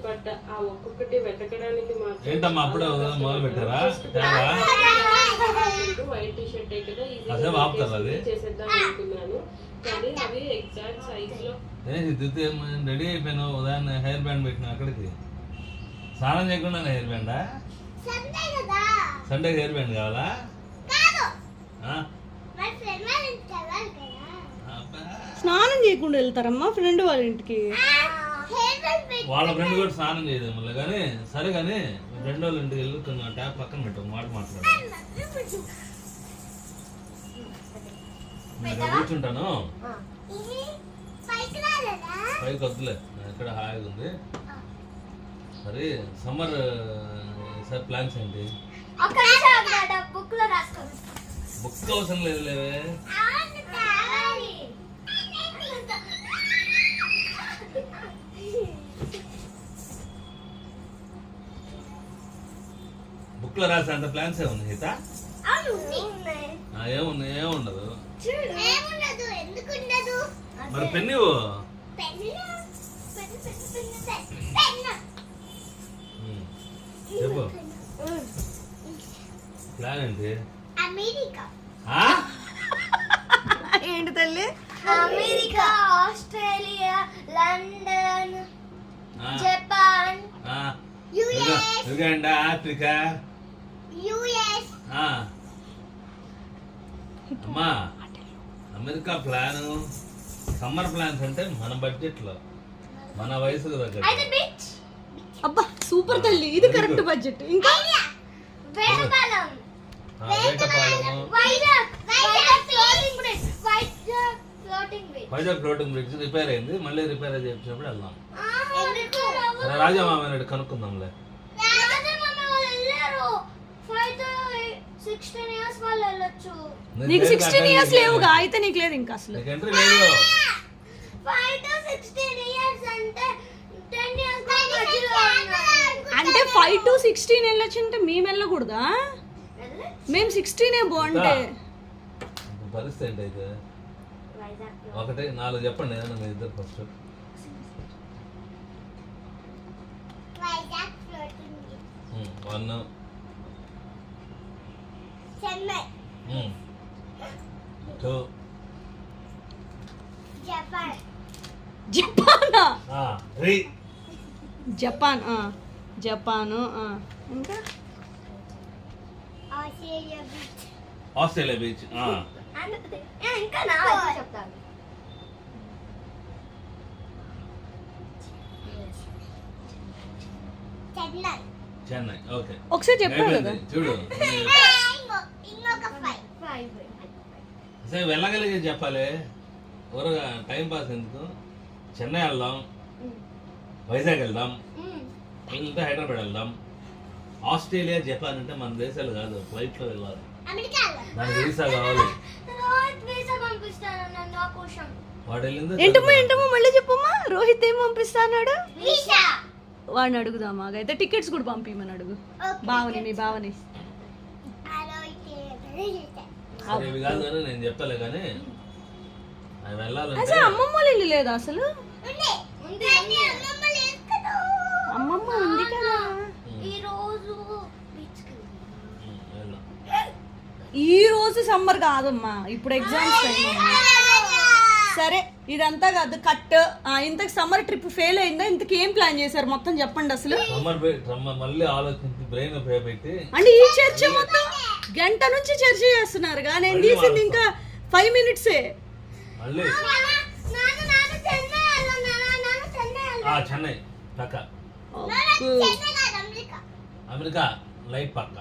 But ఆ ఒక్కొక్కటి వెతకడానికి ఏంటమ్మా అప్పుడే మొదలు పెట్టారా? వైట్ టీ షర్ట్ కదా చేసేద్దాం అనుకున్నాను, కానీ అవి ఎగ్జాక్ట్ సైజ్ లో. రెడీ అయిపోయినా ఉదయాన్నే హెయిర్ బ్యాండ్ పెట్టిన అక్కడికి స్నానం చేయకుండా హెయిర్ బ్యాండా? సండే హెయిర్ బ్యాండ్ కావాలా? స్నానం చేయకుండా వెళ్తారమ్మా ఫ్రెండ్ వాళ్ళ ఇంటికి? వాళ్ళ ఫ్రెండ్ కూడా స్నానం చేయదు మళ్ళీ, కానీ సరే కానీ ఫ్రెండ్ వాళ్ళ ఇంటికి వెళ్ళి కొంచెం ట్యాప్ పక్కన పెట్టు, మాట మాట్లాడాలి. కూర్చుంటాను, పైకి వద్దులే, ఇక్కడ హాయిగా ఉంది. సరే సమ్మర్ సార్ ప్లాన్స్ ఏంటి? బుక్ అవసరం లేదు లేవే. బుక్ లో రాసే అంత ప్లాన్స్ ఏముంది గీత? ఏమున్నాయి? ఏముండదు. మరి పెన్ ఇవ్వు. చెప్పు ప్లాన్ ఏంటి? ఏంటి తల్లి? America, Australia, London, Japan, Uganda, Africa, US. అమ్మా అమెరికా ప్లాన్, సమ్మర్ ప్లాన్స్ అంటే మన బడ్జెట్ లో మన వయసుకు తగ్గట్టు. అబ్బా సూపర్ తల్లి, ఇది కరెక్ట్ బడ్జెట్. ఇంకా వేటపాలెము, వైజాగ్ ఫ్లోటింగ్ బ్రిడ్జ్ రిపేర్ అయింది, మళ్ళీ రిపేర్ అయ్యి చెప్పినప్పుడు వెళ్దాం. రాజమామ కనుక్కుందాంలే. నీకు 16 ఇయర్స్ లేవుగా, అయితే నీకు లేదు ఇంకా అసలు. ఎంట్రీ లేదు. అంటే 5 to 16 వెళ్ళొచ్చు అంటే మేము వెళ్ళకూడదా? మేము 16 బాగుంటే. పరిస్థితి ఏంటి అయితే? 1 4 చెప్పండి ఏదన్నా మీ ఇద్దరు ఫస్ట్. వన్ చెన్నై, 2 జపాన్, జపానా? 3 జపాన్. జపాను. ఇంకా ఆస్ట్రేలియా బీచ్. Australia beach. ఇంకా నా చెప్తాను. చెన్నై. చెన్నై. ఓకే ఒకసారి చెప్పాను కదా చూడు. ఇంకొక 5. సరే వెళ్ళగలిగే చెప్పాలి, ఊరగా టైం పాస్ ఎందుకు. చెన్నై వెళ్దాం, వైజాగ్ వెళ్దాం, వెళ్తే హైదరాబాద్ వెళ్దాం. ఆస్ట్రేలియా, జపాన్ అంటే మన దేశాలు కాదు, ఫ్లైట్ లో వెళ్ళాలి. దానికి వీసా కావాలి. వాడు వెళ్ళింది. ఏంటమ్మా మళ్ళీ చెప్పమ్మా. రోహిత్ ఏం పంపిస్తా అన్నాడు? వాడిని అడుగుదామా, అయితే టికెట్స్ కూడా పంపిమని అడుగు. బావని, మీ బావని. ఇవి కాదు కానీ నేను చెప్పలే, కానీ అవి వెళ్ళాలంటే. అసలు అమ్మమ్మ ఇల్లు లేదా అసలు? అమ్మమ్మ ఉంది కదా. ఈ రోజు సమ్మర్ కాదమ్మా, ఇప్పుడు ఎగ్జామ్స్ టైం అమ్మా. సరే ఇదంతా కాదు కట్. ఇంతకు సమ్మర్ ట్రిప్ ఫెయిల్ అయిందా? ఇంతకు ఏం ప్లాన్ చేశారు మొత్తం చెప్పండి అసలు. మళ్ళీ ఆలోచించి బ్రెయిన్ పెట్టి అంటే ఈ చర్చ మొత్తం గంట నుంచి చర్చ చేస్తున్నారు, కానీ నేను తీసింది ఇంకా 5 minutes. చెన్నై పక్క, అమెరికా లైట్ పక్క.